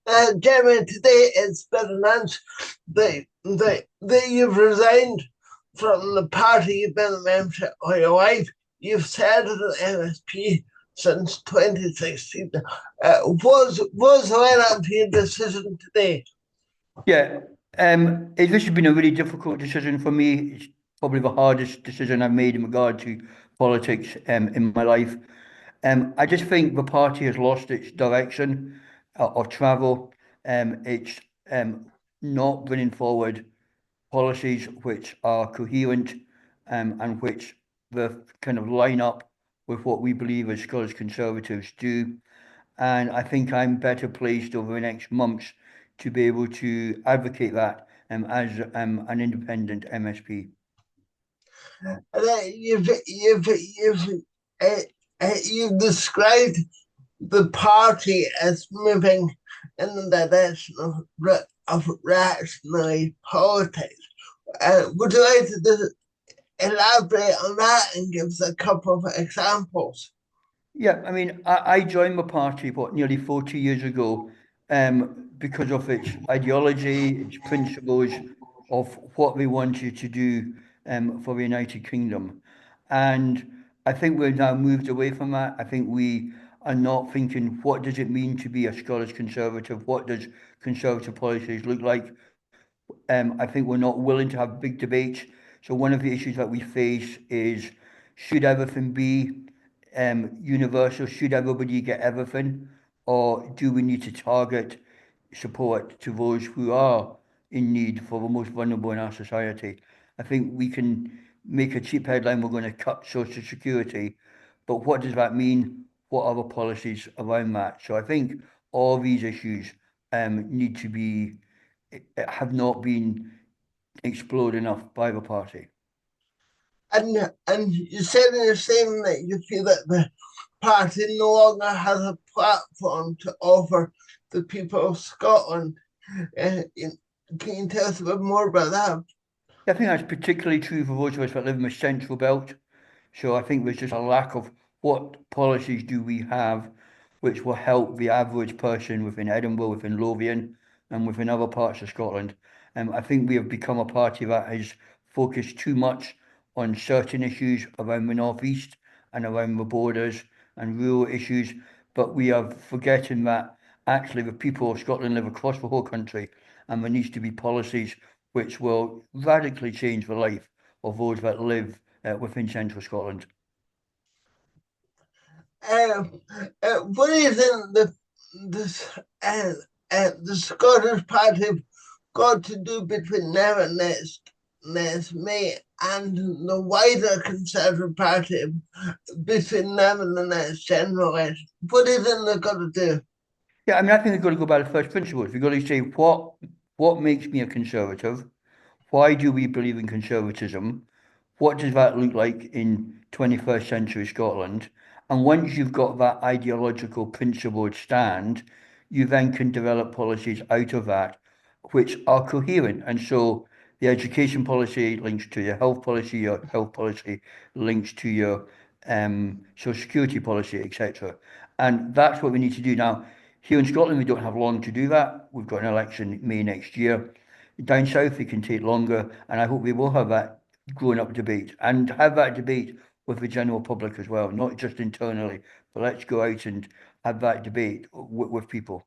Jeremy, today it's been announced that you've resigned from the party you've been a member of your life. You've served as an MSP since 2016. Was led up to your decision today? Yeah, this has been a really difficult decision for me. It's probably the hardest decision I've made in regard to politics in my life. I just think the party has lost its direction of travel. It's not bringing forward policies which are coherent and which the kind of line up with what we believe as Scottish Conservatives do. And I think I'm better placed over the next months to be able to advocate that as an independent MSP. Uh, you've described the party as moving in the direction of reactionary politics. Would you like to elaborate on that and give us a couple of examples? Yeah, I mean, I joined the party, nearly 40 years ago, because of its ideology, its principles, of what they wanted to do for the United Kingdom. And I think we've now moved away from that. I think we are not thinking, what does it mean to be a Scottish Conservative? What does Conservative policies look like? I think we're not willing to have big debates. So one of the issues that we face is, should everything be universal? Should everybody get everything? Or do we need to target support to those who are in need for the most vulnerable in our society? I think we can make a cheap headline, we're going to cut social security, but what does that mean? What are the policies around that? So I think all these issues need to be have not been explored enough by the party. And you said in the statement that you feel that the party no longer has a platform to offer the people of Scotland. Uh, can you tell us a bit more about that? I think that's particularly true for those of us that live in the central belt. So I think there's just a lack of what policies do we have which will help the average person within Edinburgh, within Lothian, and within other parts of Scotland. I think we have become a party that has focused too much on certain issues around the northeast and around the borders and rural issues, but we are forgetting that actually the people of Scotland live across the whole country, and there needs to be policies which will radically change the life of those that live within central Scotland. What is in this the Scottish Party got to do between now and next May and the wider Conservative Party between now and the next general election? What is it they got to do? Yeah, I mean, I think we've got to go by the first principles. We've got to say what makes me a conservative? Why do we believe in conservatism? What does that look like in 21st century Scotland? And once you've got that ideological principled stand, you then can develop policies out of that which are coherent. And so the education policy links to your health policy links to your social security policy, etc. And that's what we need to do now. Here in Scotland, we don't have long to do that. We've got an election May next year. Down south, it can take longer, and I hope we will have that grown up debate and have that debate with the general public as well, not just internally, but let's go out and have that debate with people.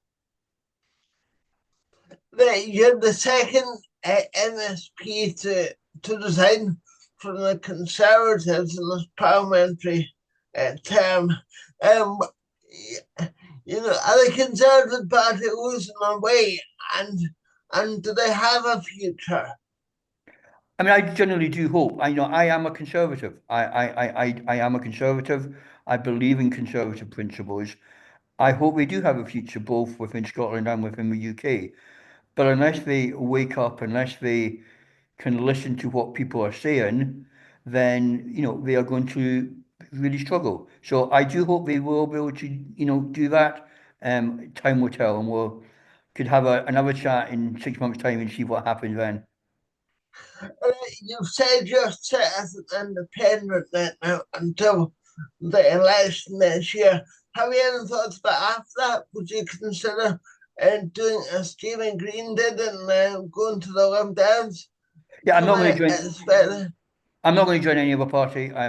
You're the second MSP to resign from the Conservatives in this parliamentary term. Um, are the Conservative Party losing their way, and do they have a future? I mean, I generally do hope. I am a conservative. I am a conservative. I believe in conservative principles. I hope we do have a future both within Scotland and within the UK. But unless they wake up, unless they can listen to what people are saying, then they are going to really struggle. So I do hope they will be able to do that. Time will tell, and we'll could have another chat in 6 months' time and see what happens then. You've said you're set as an independent now until the election next year. Have you any thoughts about after that? Would you consider doing as Stephen Green did and going to the Lib Dems? Yeah, I'm Can not going I to join. expect? I'm not going to join any other party. I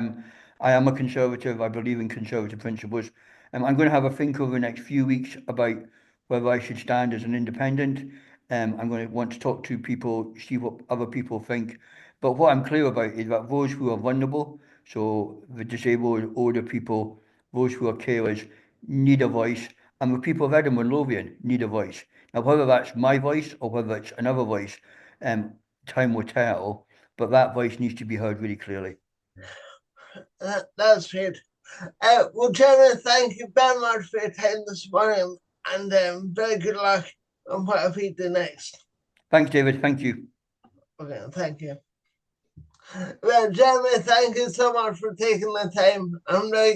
am a conservative. I believe in conservative principles. I'm going to have a think over the next few weeks about whether I should stand as an independent. I'm going to want to talk to people, see what other people think. But what I'm clear about is that those who are vulnerable, so the disabled, older people, those who are carers, need a voice, and the people of Edinburgh and Lothian need a voice. Now, whether that's my voice or whether it's another voice, um, time will tell, but that voice needs to be heard really clearly. That's it. Well, Jeremy, thank you very much for your time this morning, and very good luck on what we do next. Thanks, David. Thank you. Okay, thank you. Well, Jeremy, thank you so much for taking the time. I'm really